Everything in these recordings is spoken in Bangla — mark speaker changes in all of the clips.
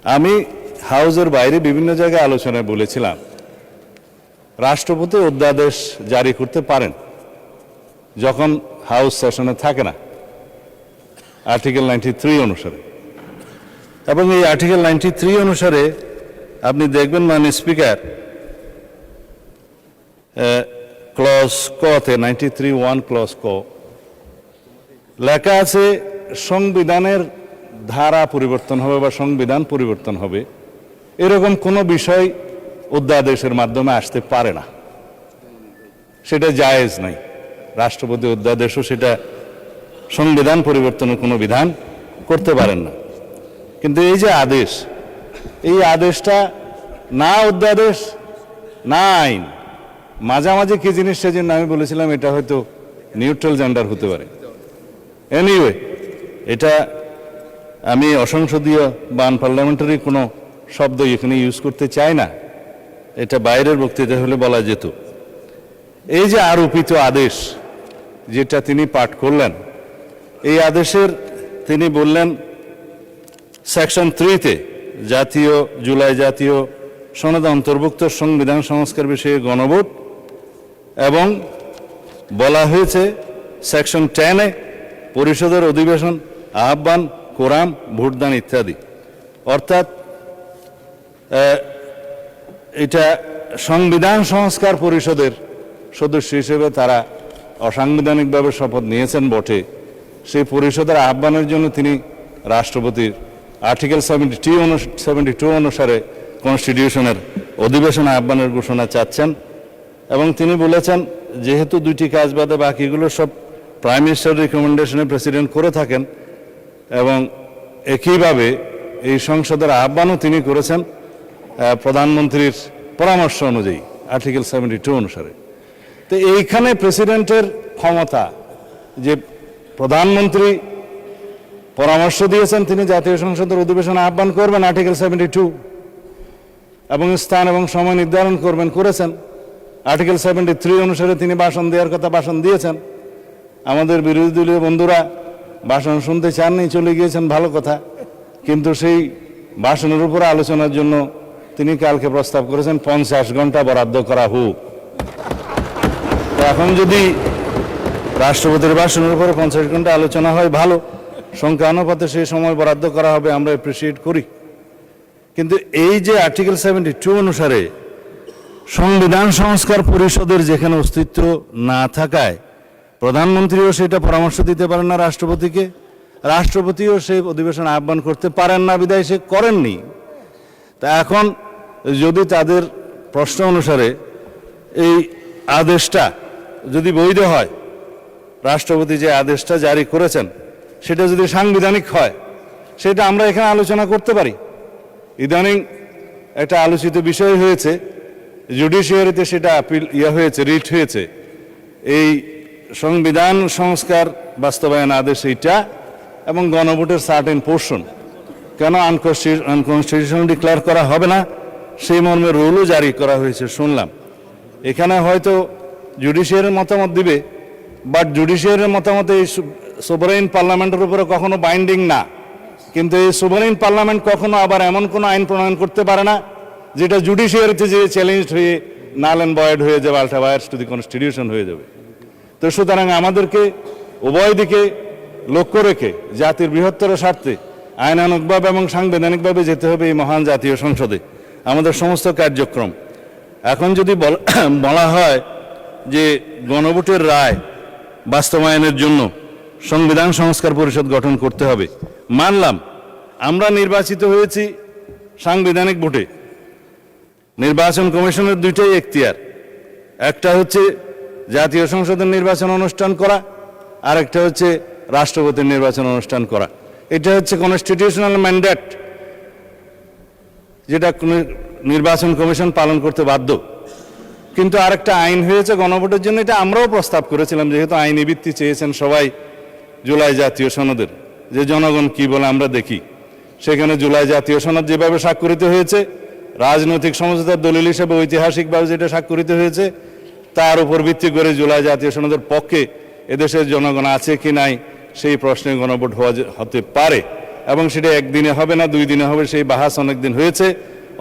Speaker 1: আমি হাউজের বাইরে বিভিন্ন জায়গায় আলোচনায় বলেছিলাম রাষ্ট্রপতি অধ্যাদেশ জারি করতে পারেন যখন হাউস সেশনে থাকে না, আর্টিকেল 93 অনুসারে। এবং এই আর্টিকেল 93 অনুসারে আপনি দেখবেন মাননীয় স্পিকার ক্লজ কতে 93(1) ক্লজ ক লেখা আছে সংবিধানের ধারা পরিবর্তন হবে বা সংবিধান পরিবর্তন হবে এরকম কোনো বিষয় অধ্যাদেশের মাধ্যমে আসতে পারে না, সেটা জায়েজ নাই। রাষ্ট্রপতি অধ্যাদেশও সেটা সংবিধান পরিবর্তনের কোনো বিধান করতে পারেন না। কিন্তু এই যে আদেশ, এই আদেশটা না অধ্যাদেশ না আইন, মাঝামাঝি কি জিনিস, সেজন্য আমি বলেছিলাম এটা হয়তো নিউট্রাল জেন্ডার হতে পারে। এনিওয়ে, এটা আমি অসংসদীয় বা আনপার্লামেন্টারি কোনো শব্দ এখানে ইউজ করতে চাই না, এটা বাইরের বক্তৃতা হলে বলা যেত। এই যে আরোপিত আদেশ যেটা তিনি পাঠ করলেন, এই আদেশের তিনি বললেন সেকশন 3-তে জুলাই জাতীয় সনদে অন্তর্ভুক্ত সংবিধান সংস্কার বিষয়ে গণভোট, এবং বলা হয়েছে সেকশন 10-এ পরিষদের অধিবেশন আহ্বান, কোরাম, ভোটদান ইত্যাদি। অর্থাৎ এটা সংবিধান সংস্কার পরিষদের সদস্য হিসেবে তারা অসাংবিধানিকভাবে শপথ নিয়েছেন বটে, সেই পরিষদের আহ্বানের জন্য তিনি রাষ্ট্রপতির আর্টিকেল 72 অনুসারে কনস্টিটিউশনের অধিবেশন আহ্বানের ঘোষণা চাচ্ছেন। এবং তিনি বলেছেন যেহেতু দুইটি কাজ বাদে বাকিগুলো সব প্রাইম মিনিস্টার রিকমেন্ডেশনে প্রেসিডেন্ট করে থাকেন, এবং একইভাবে এই সংসদের আহ্বানও তিনি করেছেন প্রধানমন্ত্রীর পরামর্শ অনুযায়ী আর্টিকেল 72 অনুসারে। তো এইখানে প্রেসিডেন্টের ক্ষমতা, যে প্রধানমন্ত্রী পরামর্শ দিয়েছেন তিনি জাতীয় সংসদের অধিবেশন আহ্বান করবেন আর্টিকেল 72, এবং স্থান এবং সময় নির্ধারণ করবেন, করেছেন। আর্টিকেল 73 অনুসারে তিনি ভাষণ দেওয়ার কথা ভাষণ দিয়েছেন। আমাদের বিরোধী দলীয় বন্ধুরা ভাষণ শুনতে চাননি, চলে গিয়েছেন, ভালো কথা। কিন্তু সেই ভাষণের উপরে আলোচনার জন্য তিনি কালকে প্রস্তাব করেছেন 50 ঘন্টা বরাদ্দ করা হোক। এখন যদি রাষ্ট্রপতির ভাষণের উপরে 50 ঘন্টা আলোচনা হয়, ভালো, সংখ্যা অনুপাতে সেই সময় বরাদ্দ করা হবে, আমরা অ্যাপ্রিসিয়েট করি। কিন্তু এই যে আর্টিকেল 72 অনুসারে সংবিধান সংস্কার পরিষদের যেখানে অস্তিত্ব না থাকায় প্রধানমন্ত্রীও সেটা পরামর্শ দিতে পারেন না রাষ্ট্রপতিকে, রাষ্ট্রপতিও সেই অধিবেশন আহ্বান করতে পারেন না, বিধায় সে করেননি। তা এখন যদি তাদের প্রশ্ন অনুসারে এই আদেশটা যদি বৈধ হয়, রাষ্ট্রপতি যে আদেশটা জারি করেছেন সেটা যদি সাংবিধানিক হয়, সেটা আমরা এখানে আলোচনা করতে পারি। ইদানিং একটা আলোচিত বিষয় হয়েছে, জুডিশিয়ারিতে সেটা আপিল হয়েছে, রিট হয়েছে, এই সংবিধান সংস্কার বাস্তবায়ন আদেশ এইটা এবং গণভোটের সার্টেন পোর্শন কেন আনকনস্টিটিউশনাল ডিক্লেয়ার করা হবে না, সেই মর্মে রুলও জারি করা হয়েছে শুনলাম। এখানে হয়তো জুডিশিয়ারির মতামত দিবে, বাট জুডিশিয়ারির মতামত এই সোভারেইন পার্লামেন্টের উপরে কখনো বাইন্ডিং না। কিন্তু এই সোভারেইন পার্লামেন্ট কখনো আবার এমন কোনো আইন প্রণয়ন করতে পারে না যেটা জুডিশিয়ারিতে যে চ্যালেঞ্জড হয়ে নাল অ্যান্ড ভয়েড হয়ে যাবে, আল্ট্রা ভায়ার্স টু দি কনস্টিটিউশন হয়ে যাবে। তো সুতরাং আমাদেরকে উভয় দিকে লক্ষ্য রেখে জাতির বৃহত্তর স্বার্থে আইনানুগভাবে এবং সাংবিধানিকভাবে যেতে হবে এই মহান জাতীয় সংসদে আমাদের সমস্ত কার্যক্রম। এখন যদি বলা হয় যে গণভোটের রায় বাস্তবায়নের জন্য সংবিধান সংস্কার পরিষদ গঠন করতে হবে, মানলাম আমরা নির্বাচিত হয়েছি সাংবিধানিক ভোটে। নির্বাচন কমিশনের দুইটাই এখতিয়ার, একটা হচ্ছে জাতীয় সংসদের নির্বাচন অনুষ্ঠান করা, আর একটা হচ্ছে রাষ্ট্রপতির নির্বাচন অনুষ্ঠান করা। এটা হচ্ছে কনস্টিটিউশনাল ম্যান্ডেট, যেটা নির্বাচন কমিশন পালন করতে বাধ্য। কিন্তু আরেকটা আইন হয়েছে গণভোটের জন্য, এটা আমরাও প্রস্তাব করেছিলাম, যেহেতু আইনি ভিত্তি চেয়েছেন সবাই জুলাই জাতীয় সনদের, যে জনগণ কি বলে আমরা দেখি। সেখানে জুলাই জাতীয় সনদ যেভাবে স্বাক্ষরিত হয়েছে, রাজনৈতিক সমঝোতার দলিল হিসেবে ঐতিহাসিকভাবে যেটা স্বাক্ষরিত হয়েছে, তার উপর ভিত্তি করে জুলাই জাতীয় সনদের পক্ষে এদেশের জনগণ আছে কি নাই সেই প্রশ্নে গণভোট হতে পারে। এবং সেটা একদিনে হবে না, 2 দিনে হবে, সেই বাহাস অনেক দিন হয়েছে,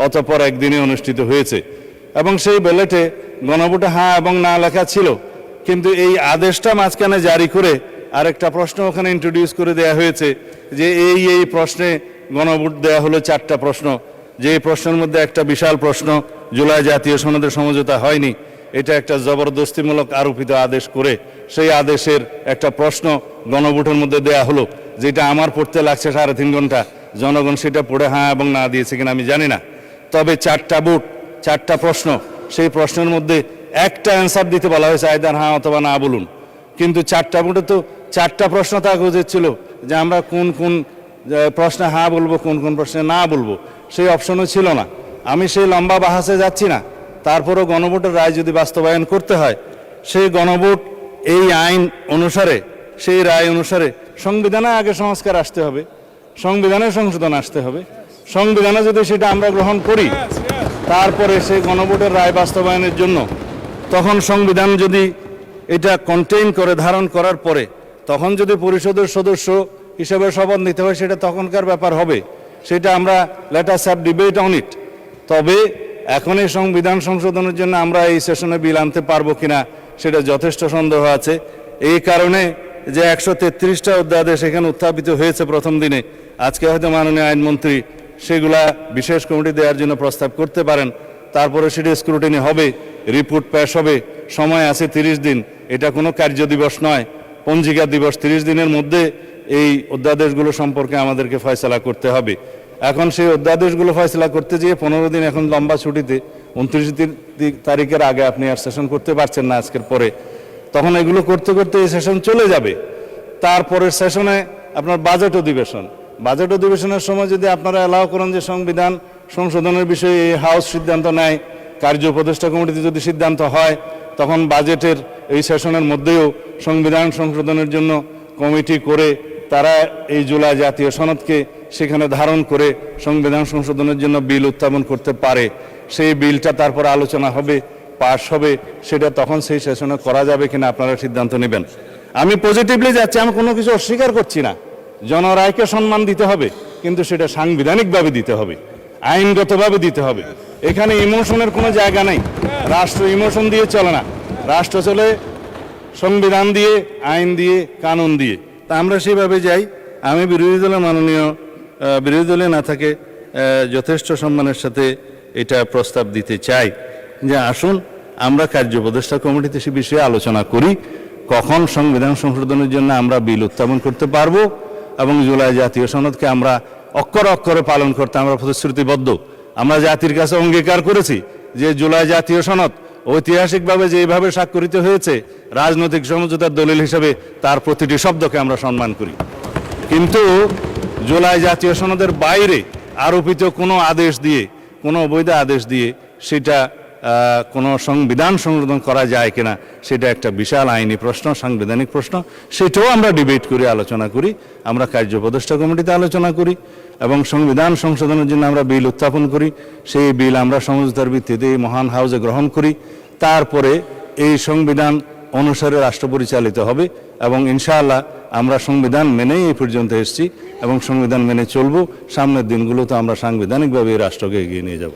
Speaker 1: অতঃপর একদিনে অনুষ্ঠিত হয়েছে। এবং সেই ব্যালটে গণভোটে হ্যাঁ এবং না লেখা ছিল, কিন্তু এই আদেশটা মাঝখানে জারি করে আরেকটা প্রশ্ন ওখানে ইন্ট্রোডিউস করে দেয়া হয়েছে যে এই প্রশ্নে গণভোট দেয়া হলো 4টা প্রশ্ন, যে প্রশ্নের মধ্যে একটা বিশাল প্রশ্ন জুলাই জাতীয় সনদের সমঝোতা হয়নি, এটা একটা জবরদস্তিমূলক আরোপিত আদেশ করে সেই আদেশের একটা প্রশ্ন গণভোটের মধ্যে দেয়া হলো, যেটা আমার পড়তে লাগছে 3.5 ঘন্টা। জনগণ সেটা পড়ে হ্যাঁ এবং না দিয়েছে কিনা আমি জানি না। তবে 4টা ভোট, 4টা প্রশ্ন, সেই প্রশ্নের মধ্যে একটা অ্যান্সার দিতে বলা হয়েছে, আইদার হ্যাঁ অথবা না বলুন। কিন্তু 4টা ভোটে তো 4টা প্রশ্ন থাকা উচিত ছিল যে আমরা কোন কোন প্রশ্নে হ্যাঁ বলবো, কোন কোন প্রশ্নে না বলবো, সেই অপশনও ছিল না। আমি সেই লম্বা বাহাসে যাচ্ছি না। তারপরও গণভোটের রায় যদি বাস্তবায়ন করতে হয়, সেই গণভোট এই আইন অনুসারে, সেই রায় অনুসারে সংবিধানে আগে সংস্কার আসতে হবে, সংবিধানে সংশোধন আসতে হবে। সংবিধানে যদি সেটা আমরা গ্রহণ করি, তারপরে সেই গণভোটের রায় বাস্তবায়নের জন্য তখন সংবিধান যদি এটা কন্টেইন করে, ধারণ করার পরে তখন যদি পরিষদের সদস্য হিসেবে শপথ নিতে হয়, সেটা তখনকার ব্যাপার হবে। সেটা আমরা let us have debate on it. তবে এখন এই সংবিধান সংশোধনের জন্য আমরা এই সেশনে বিল আনতে পারবো কিনা সেটা যথেষ্ট সন্দেহ আছে। এই কারণে যে 133টা অধ্যাদেশ এখানে উত্থাপিত হয়েছে প্রথম দিনে, আজকে হয়তো মাননীয় আইনমন্ত্রী সেগুলা বিশেষ কমিটি দেওয়ার জন্য প্রস্তাব করতে পারেন। তারপরে সেটা স্ক্রুটিনি হবে, রিপোর্ট পেশ হবে, সময় আছে 30 দিন। এটা কোনো কার্য দিবস নয়, পঞ্জিকা দিবস। 30 দিনের মধ্যে এই অধ্যাদেশগুলো সম্পর্কে আমাদেরকে ফয়সালা করতে হবে। এখন সেই অধ্যাদেশগুলো ফয়সালা করতে গিয়ে 15 দিন এখন লম্বা ছুটিতে, 29 তারিখের আগে আপনি আর সেশন করতে পারছেন না আজকের পরে। তখন এগুলো করতে করতে এই সেশন চলে যাবে। তারপরের সেশনে আপনার বাজেট অধিবেশন, বাজেট অধিবেশনের সময় যদি আপনারা অ্যালাউ করেন যে সংবিধান সংশোধনের বিষয়ে এই হাউস সিদ্ধান্ত নেয়, কার্য উপদেষ্টা কমিটিতে যদি সিদ্ধান্ত হয়, তখন বাজেটের এই সেশনের মধ্যেও সংবিধান সংশোধনের জন্য কমিটি করে তারা এই জুলাই জাতীয় সনদকে সেখানে ধারণ করে সংবিধান সংশোধনের জন্য বিল উত্থাপন করতে পারে। সেই বিলটা তারপর আলোচনা হবে, পাশ হবে, সেটা তখন সেই সেশনে করা যাবে কিনা আপনারা সিদ্ধান্ত নেবেন। আমি পজিটিভলি যাচ্ছি, আমি কোনো কিছু অস্বীকার করছি না। জনরায়কে সম্মান দিতে হবে, কিন্তু সেটা সাংবিধানিকভাবে দিতে হবে, আইনগতভাবে দিতে হবে। এখানে ইমোশনের কোনো জায়গা নেই। রাষ্ট্র ইমোশন দিয়ে চলে না, রাষ্ট্র চলে সংবিধান দিয়ে, আইন দিয়ে, কানুন দিয়ে। তা আমরা সেইভাবে যাই। আমি বিরোধী দলের মাননীয় বিরোধী দলে না থাকে যথেষ্ট সম্মানের সাথে এটা প্রস্তাব দিতে চাই যে আসুন আমরা কার্য উপদেষ্টা কমিটিতে সে বিষয়ে আলোচনা করি, কখন সংবিধান সংশোধনের জন্য আমরা বিল উত্থাপন করতে পারবো এবং জুলাই জাতীয় সনদকে আমরা অক্ষরে অক্ষরে পালন করতে আমরা প্রতিশ্রুতিবদ্ধ। আমরা জাতির কাছে অঙ্গীকার করেছি যে জুলাই জাতীয় সনদ ঐতিহাসিকভাবে যেভাবে স্বাক্ষরিত হয়েছে, রাজনৈতিক সমঝোতার দলিল হিসেবে তার প্রতিটি শব্দকে আমরা সম্মান করি। কিন্তু জুলাই জাতীয় সনদের বাইরে আরোপিত কোনো আদেশ দিয়ে, কোনো অবৈধ আদেশ দিয়ে সেটা কোনো সংবিধান সংশোধন করা যায় কিনা, সেটা একটা বিশাল আইনি প্রশ্ন, সাংবিধানিক প্রশ্ন। সেটাও আমরা ডিবেট করি, আলোচনা করি, আমরা কার্য উপদেষ্টা কমিটিতে আলোচনা করি এবং সংবিধান সংশোধনের জন্য আমরা বিল উত্থাপন করি। সেই বিল আমরা সমঝোতার ভিত্তিতে এই মহান হাউসে গ্রহণ করি। তারপরে এই সংবিধান অনুসারে রাষ্ট্র পরিচালিত হবে এবং ইনশাআল্লাহ আমরা সংবিধান মেনেই এই পর্যন্ত এসেছি এবং সংবিধান মেনে চলবো। সামনের দিনগুলোতে আমরা সাংবিধানিকভাবে এই রাষ্ট্রকে এগিয়ে নিয়ে যাব।